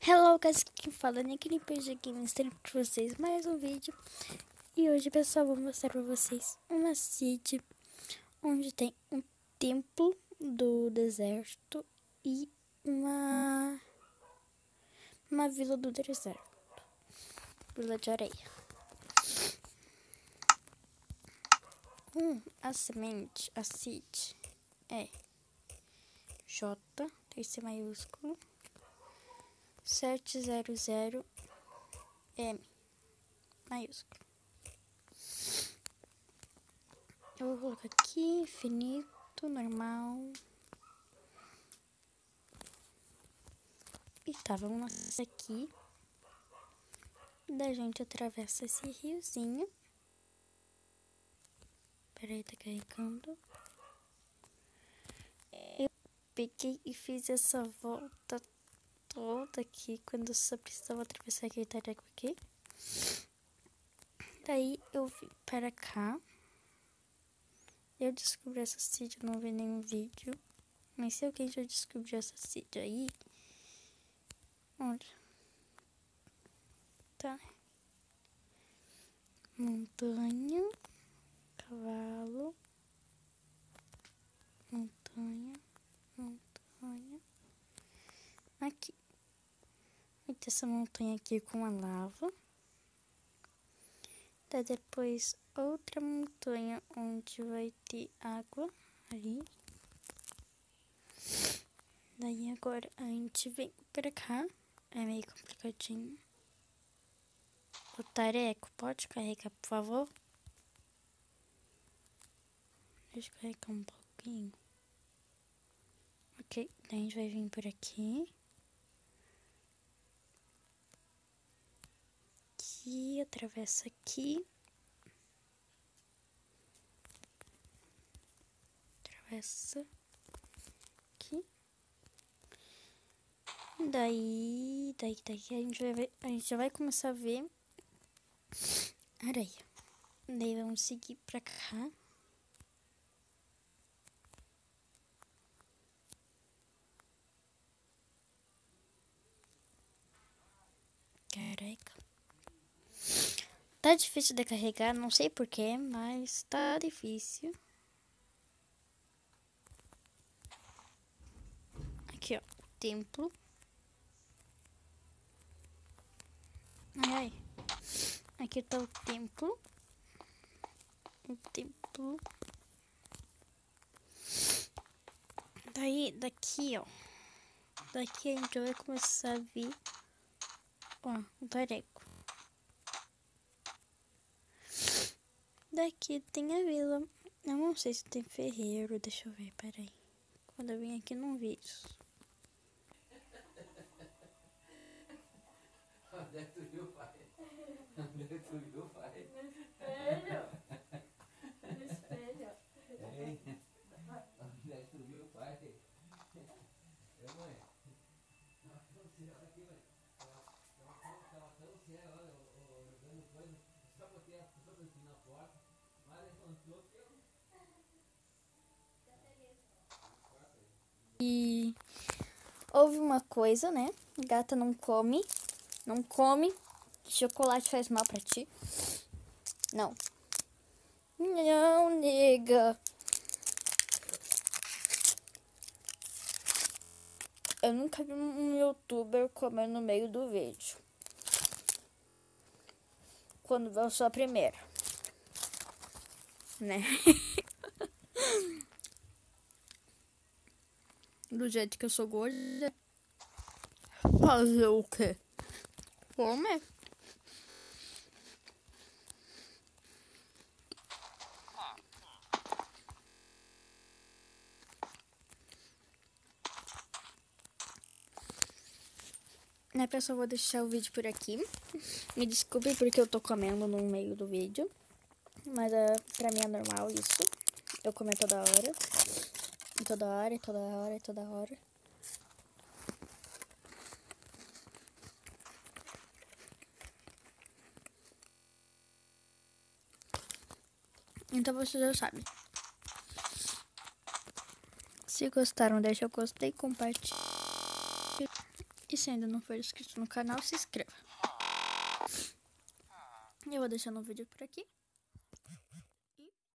Hello, guys, quem fala é Nick RPG Games, trazendo pra vocês mais um vídeo. E hoje, pessoal, vou mostrar pra vocês uma city onde tem um templo do deserto e uma vila do deserto, vila de areia. A semente, a city é J, tem C maiúsculo, 700M maiúsculo. Eu vou colocar aqui, infinito, normal. E tá, vamos mostrar aqui. Da gente atravessa esse riozinho. Peraí, tá carregando. Eu peguei e fiz essa volta toda aqui, quando eu só precisava atravessar aquele tareco aqui. Daí eu vim para cá. Eu descobri essa city, não vi nenhum vídeo. Mas se alguém já descobriu essa city aí, olha. Tá. Montanha, cavalo, montanha, montanha. Aqui. Vai ter essa montanha aqui com a lava. Daí depois outra montanha onde vai ter água ali. Daí agora a gente vem pra cá. É meio complicadinho. O tareco, pode carregar, por favor? Deixa eu carregar um pouquinho. Ok, daí a gente vai vir por aqui. Aqui, atravessa aqui. Atravessa aqui. Daí a gente já vai começar a ver areia. Daí vamos seguir pra cá. Caraca. Tá difícil de carregar, não sei porquê, mas tá difícil. Aqui, ó, templo. Ai, ai. Aqui tá o templo. O templo. Daí, daqui, ó. Daqui a gente vai começar a ver, ó, o tareco. Daqui tem a vila. Eu não sei se tem ferreiro, deixa eu ver, peraí. Quando eu vim aqui não vi isso. Onde é que tu viu, pai? Onde é que tu viu, pai? No espelho. No espelho. Ei, onde é que tu viu, pai? Eu, mãe. Tava tão sério aqui, mãe. Tava tão sério, olha, jogando coisa. Só botei a foto aqui na porta. Mas levantou que eu... E houve uma coisa, né? Gata não come. Não come. Chocolate faz mal pra ti. Não. Não, nega. Eu nunca vi um youtuber comer no meio do vídeo. Quando eu sou a primeira. Né? Do jeito que eu sou gorda. Fazer o quê? Comer. Né, pessoal, vou deixar o vídeo por aqui. Me desculpe porque eu tô comendo no meio do vídeo. Mas pra mim é normal isso. Eu como toda hora. Toda hora, toda hora, toda hora. Então vocês já sabem. Se gostaram, deixa o gostei, compartilha. E se ainda não for inscrito no canal, se inscreva. Eu vou deixando o vídeo por aqui.